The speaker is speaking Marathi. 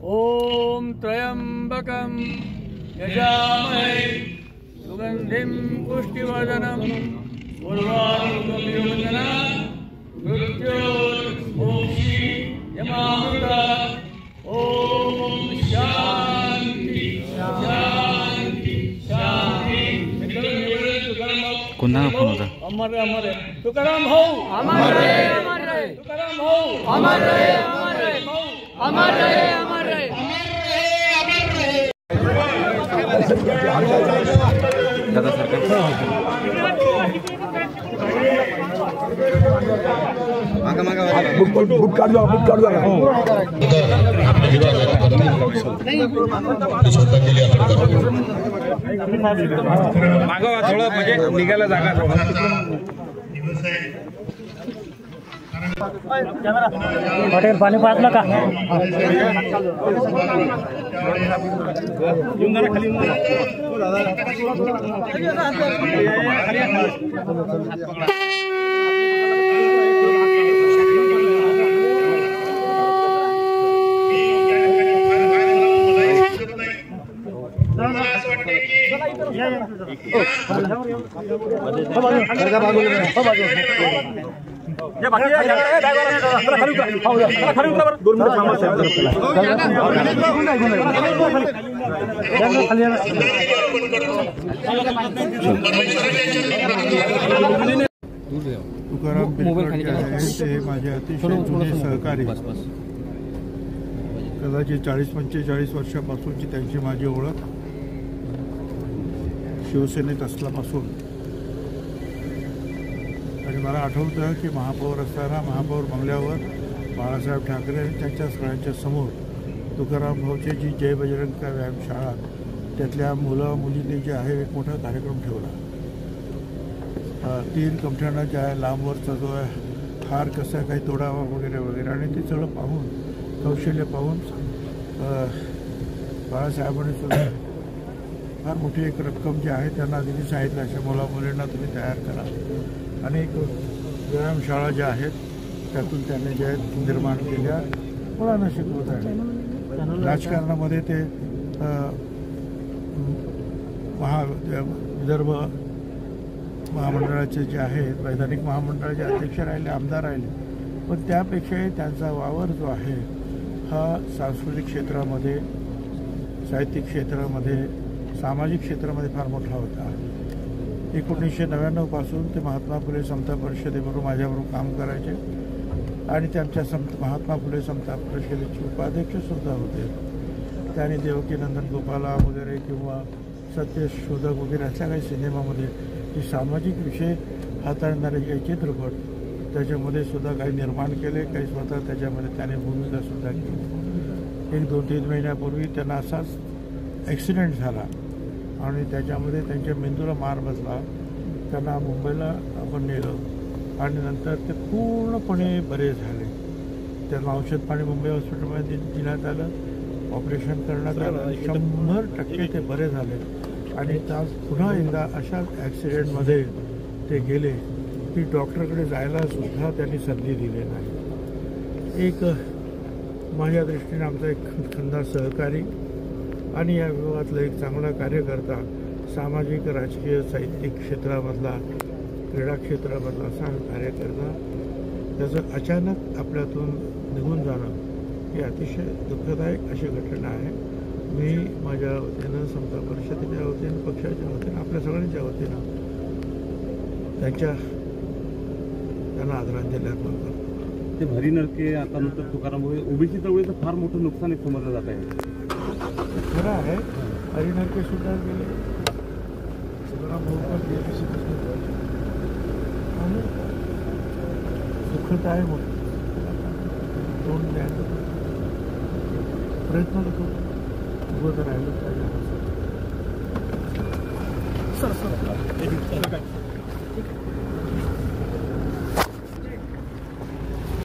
ओम त्र्यंबकं यजामहे सुगंधिं पुष्टिवर्धनम् उर्वारुकमिवन्दनात् मृत्योर्मुक्षी यमामृतात्। ओम शांति शांति शांति। कोणाला फोन होता? अमर अमर तुकाराम हो, अमर रहे अमर रहे। तुकाराम हो, अमर रहे अमर रहे। अमर रहे अमर रहे। दादा सरकार बुक काढ दो मागवा थोडं म्हणजे निघायला जागा हॉटेल पाणी पाजलं का? तुकाराम बिलकट माझे अतिशय जुने सहकारी, कदाचित 40-45 वर्षापासूनची त्यांची माझी ओळख शिवसेनेत असल्यापासून. आणि मला आठवतं की महापौर असताना महापौर बंगल्यावर बाळासाहेब ठाकरे आणि त्यांच्या सगळ्यांच्या समोर तुकाराम भाऊची जी जय बजरंग का व्यायामशाळा त्यातल्या मुलं मुलींनी जे आहे एक मोठा कार्यक्रम ठेवला. 3 कमठ्यांना ज्या लांबवरचा जो आहे हार कसा काही तोडावा वगैरे वगैरे आणि ते सगळं पाहून कौशल्य पाहून बाळासाहेबांनी सुद्धा फार मोठी एक रक्कम जी आहे त्यांना दिली. सांगितलं अशा मुलामुलींना तुम्ही तयार करा. अनेक व्यायामशाळा ज्या आहेत त्यातून त्यांनी ज्या निर्माण केल्या मुलांना शिकवत आहे. राजकारणामध्ये ते विदर्भ महामंडळाचे जे आहेत वैधानिक महामंडळाचे अध्यक्ष राहिले, आमदार राहिले. पण त्यापेक्षाही त्यांचा वावर जो आहे हा सांस्कृतिक क्षेत्रामध्ये, साहित्यिक क्षेत्रामध्ये, सामाजिक क्षेत्रामध्ये फार मोठा होता. 1999 पासून ते महात्मा फुले समता परिषदेबरोबर माझ्याबरोबर काम करायचे आणि ते आमच्या महात्मा फुले समता परिषदेचे उपाध्यक्षसुद्धा होते. त्यांनी देवकीनंदन गोपाला वगैरे किंवा सत्यशोधक वगैरे अशा काही सिनेमामध्ये जे सामाजिक विषय हाताळणारे काही चित्रपट त्याच्यामध्ये सुद्धा काही निर्माण केले, काही स्वतः त्याच्यामध्ये त्याने भूमिकासुद्धा केली. 1-2-3 महिन्यापूर्वी त्यांना असाच ॲक्सिडेंट झाला आणि त्याच्यामध्ये त्यांच्या मेंदूला मार बसला. त्यांना मुंबईला आपण नेलं आणि नंतर ते पूर्णपणे बरे झाले. त्यांना औषध पाणी मुंबई हॉस्पिटलमध्ये देण्यात आलं, ऑपरेशन करण्यात आलं. 100% ते बरे झाले आणि आज पुन्हा एकदा अशाच ॲक्सिडेंटमध्ये ते गेले की डॉक्टरकडे जायला सुद्धा त्यांनी संधी दिली नाही. एक माझ्या दृष्टीने आमचा एक खंदा सहकारी आणि या विभागातला एक चांगला कार्यकर्ता, सामाजिक, राजकीय, साहित्यिक क्षेत्रामधला, क्रीडा क्षेत्रामधला असा कार्यकर्ता त्याचं अचानक आपल्यातून निघून जाणं ही अतिशय दुःखदायक अशी घटना आहे. मी माझ्या वतीनं, समता परिषदेच्या वतीनं, पक्षाच्या वतीनं, आपल्या सगळ्यांच्या वतीनं त्यांना आदरांजली अर्पण करतो. ते भरी नरके आता नंतर तुकाराममुळे ओबीसी चळवळीचं फार मोठं नुकसान आहे समजलं जात आहे. खरं आहे, हरिनरके सुद्धा गेले, तुकाराम भाऊ पण गेले आणि दुःखद आहे मोठं. तोंड द्यायचं प्रयत्न करतो, उभं तर राहिलं पाहिजे.